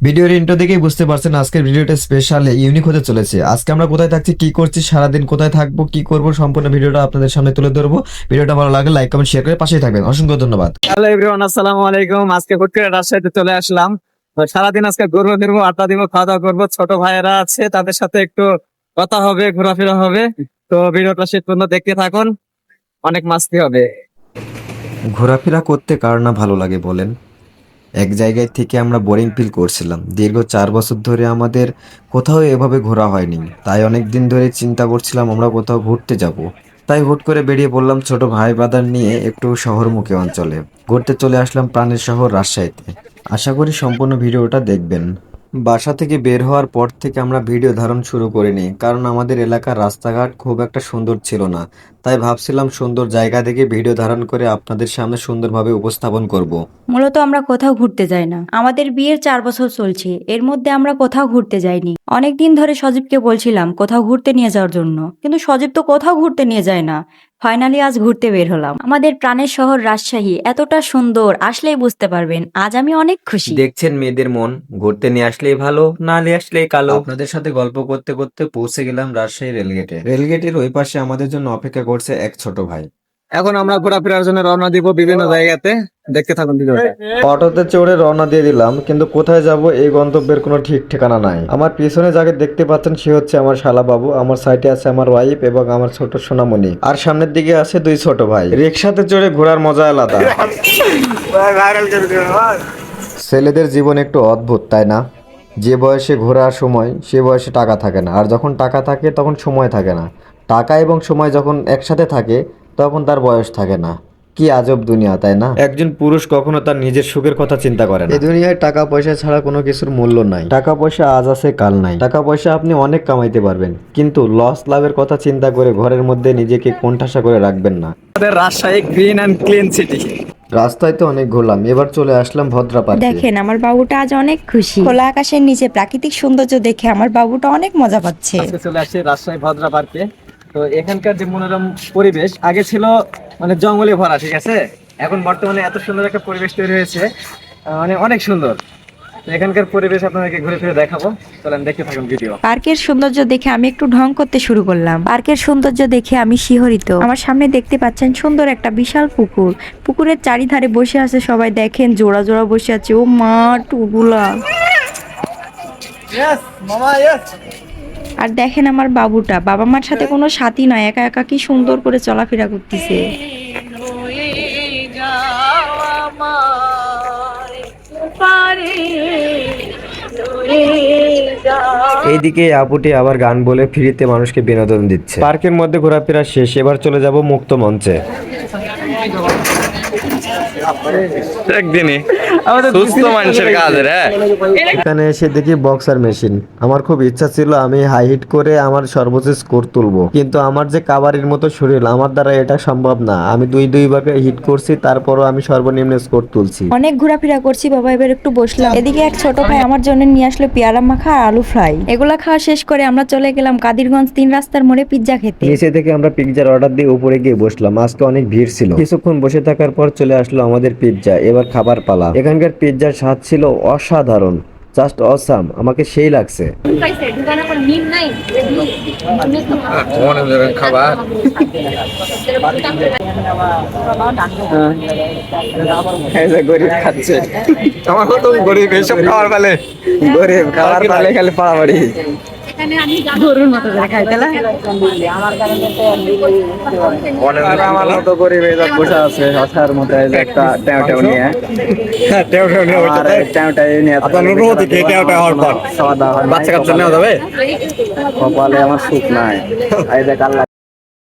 ভিডিওর ইন্ট্রো দেখেই বুঝতে পারছেন আজকের ভিডিওটা স্পেশাল ইউনিক হতে চলেছে। আজকে আমরা কোথায় থাকছি, কি করছি, সারাদিন কোথায় থাকবো, কি করবো, সম্পূর্ণ ভিডিওটা আপনাদের সামনে তুলে ধরবো। ভিডিওটা ভালো লাগলে লাইক কমেন্ট শেয়ার করে পাশেই থাকবেন। অসংখ্য ধন্যবাদ। হ্যালো এভরিওয়ান, আসসালামু আলাইকুম। আজকে হুট করে রাজশাহীতে চলে আসলাম। তো সারাদিন আজকে ঘুরবো ফিরবো, আড্ডা দিব, খাওয়া দাওয়া করবো। ছোট ভাইয়েরা আছে, তাদের সাথে একটু কথা হবে, ঘোরাফেরা হবে। তো ভিডিওটা শেষ পর্যন্ত দেখতে থাকুন, অনেক মাস্তি হবে। ঘোরাফেরা করতে কার না ভালো লাগে বলেন? এক জায়গায় থেকে আমরা বোরিং ফিল করছিলাম। দীর্ঘ 4 বছর ধরে আমাদের কোথাও এভাবে ঘোরা হয়নি, তাই অনেক দিন ধরে চিন্তা করছিলাম আমরা কোথাও ঘুরতে যাব। তাই হুট করে বেরিয়ে পড়লাম ছোট ভাই ব্রাদার নিয়ে একটু শহরমুখী অঞ্চলে ঘুরতে চলে আসলাম, প্রাণের শহর রাজশাহীতে। আশা করি সম্পূর্ণ ভিডিওটা দেখবেন। বাসা থেকে বের হওয়ার পর থেকে আমরা ভিডিও ধারণ শুরু করিনি, কারণ আমাদের এলাকার রাস্তাঘাট খুব একটা সুন্দর ছিল না। তাই ভাবছিলাম সুন্দর জায়গা দেখে ভিডিও ধারণ করে আপনাদের সামনে সুন্দরভাবে উপস্থাপন করব। মূলত আমরা কোথাও ঘুরতে যাই না। আমাদের বিয়ের 4 বছর চলছে, এর মধ্যে আমরা কোথাও ঘুরতে যাইনি। অনেকদিন ধরে সজীবকে বলছিলাম কোথাও ঘুরতে নিয়ে যাওয়ার জন্য, কিন্তু সজীব তো কোথাও ঘুরতে নিয়ে যায় না। ফাইনালি আজ ঘুরতে বের হলাম। আমাদের প্রাণের শহর রাজশাহী এতটা সুন্দর, আসলেই বুঝতে পারবেন। আজ আমি অনেক খুশি। দেখছেন মেয়েদের মন, ঘুরতে নিয়ে আসলেই ভালো, না নিয়ে আসলেই কালো। আপনাদের সাথে গল্প করতে করতে পৌঁছে গেলাম রাজশাহী রেলগেটে। রেলগেটের ওই পাশে আমাদের জন্য অপেক্ষা করছে এক ছোট ভাই। এখন আমরা ঘোরাফেরার জন্য রওনা দিব বিভিন্ন জায়গাতে, দেখতে থাকুন ভিডিওটা। অটোতে চড়ে রওনা দিয়ে দিলাম, কিন্তু কোথায় যাব এই গন্তব্যের কোনো ঠিক ঠিকানা নাই। আমার পিছনে যাকে দেখতে পাচ্ছেন সে হচ্ছে আমার শালা বাবু, আমার সাইডে আছে আমার ওয়াইফ এবং আমার ছোট সোনামণি, আর সামনের দিকে আছে 2 ছোট ভাই। রিক্সাতে চড়ে ঘোরার মজা আলাদা। ছেলেদের জীবন একটু অদ্ভুত, তাই না? যে বয়সে ঘোরার সময় সে বয়সে টাকা থাকে না, আর যখন টাকা থাকে তখন সময় থাকে না। টাকা এবং সময় যখন একসাথে থাকে তখন তার বয়স থাকে না। কি আজব দুনিয়া, তাই না? একজন পুরুষ কখনো তার নিজের সুখের কথা চিন্তা করে না। এই দুনিয়ায় টাকা পয়সা ছাড়া কোনো কিছুর মূল্য নাই। টাকা পয়সা আজ আছে কাল নাই। টাকা পয়সা আপনি অনেক কামাইতে পারবেন, কিন্তু লস লাভের কথা চিন্তা করে ঘরের মধ্যে নিজেকে কোণঠাসা করে রাখবেন না। আমাদের Rajshahi green and clean city. রাস্তায় তো অনেক ঘুরলাম, এবার চলে আসলাম ভদ্রা পার্কে। দেখেন আমার বাবুটা আজ অনেক খুশি। খোলা আকাশের নিচে প্রাকৃতিক সৌন্দর্য দেখে আমার বাবুটা অনেক মজা পাচ্ছে। আজকে চলে আসছি রাজশাহী ভদ্রা পার্কে। তো এখানকার যে মনোরম পরিবেশ, আগে ছিল মানে জঙ্গলে ভরা, ঠিক আছে। এখন বর্তমানে এত সুন্দর একটা পরিবেশ তৈরি হয়েছে, মানে অনেক সুন্দর। তো এখানকার পরিবেশ আপনাদেরকে ঘুরে ফিরে দেখাবো, চলেন দেখতে থাকুন ভিডিও। পার্কের সৌন্দর্য দেখে আমি একটু ঢং করতে শুরু করলাম। পার্কের সৌন্দর্য দেখে আমি শিহরিত। আমার সামনে দেখতে পাচ্ছেন সুন্দর একটা বিশাল পুকুর। পুকুরের চারিধারে বসে আছে সবাই, দেখেন জোড়া জোড়া বসে আছে। ও মা, টুগুলা। আর দেখেন আমার বাবুটা বাবা মার সাথে কোনো সাথী নয়, একা একা কি সুন্দর করে চলাফেরা করতেছে। এইদিকে আপুটি আবার গান বলে ফ্রিতে মানুষকে বিনোদন দিচ্ছে। পার্কের মধ্যে ঘোরাফেরা শেষ, এবার চলে যাব মুক্ত মঞ্চে। একদিনই সুস্থ মানুষের কাজ রে। এখানে এসে দেখি বক্সার মেশিন। আমার খুব ইচ্ছা ছিল আমি হাই হিট করে আমার সর্বোচ্চ স্কোর তুলবো, কিন্তু আমার যে কাবারির মতো শরীর, আমার দ্বারা এটা সম্ভব না। আমি দুইভাবে হিট করছি, তারপরও আমি সর্বনিম্ন স্কোর তুলছি। অনেক ঘোরাফেরা করছি বাবা, এবার একটু বসলাম। এদিকে এক ছোট ভাই আমার জন্য নিয়ে আসলো পেয়ারা মাখা আর আলু ফ্রাই। এগুলা খাওয়া শেষ করে আমরা চলে গেলাম কাদিরগঞ্জ 3 রাস্তার মোড়ে পিৎজা খেতে। নিচে থেকে আমরা পিৎজার অর্ডার দিয়ে উপরে গিয়ে বসলাম। আজকে অনেক ভিড় ছিল। কিছুক্ষণ বসে থাকার পর চলে আসলো আমাদের পিৎজা। এবার খাবার পালা। এখানকার পিৎজার স্বাদ ছিল অসাধারণ, জাস্ট অসাম। আমাকে সেই লাগছে। খাবার গরিব খাচ্ছে, আমার মতো গরিব এসব খাবার পালে, গরিব খাবার পালে খালি পাড়াবাড়ি। গরুর মতো করে খাই তাহলে। আমার মতো গরিব এসব বসে আছে আসার মতো, এই যে একটা ট্যাও ট্যাও নিয়ে বাচ্চা কাচ্চা নেওয়া যাবে। কপালে আমার সুখ নাই, এই দেখ আল্লাহ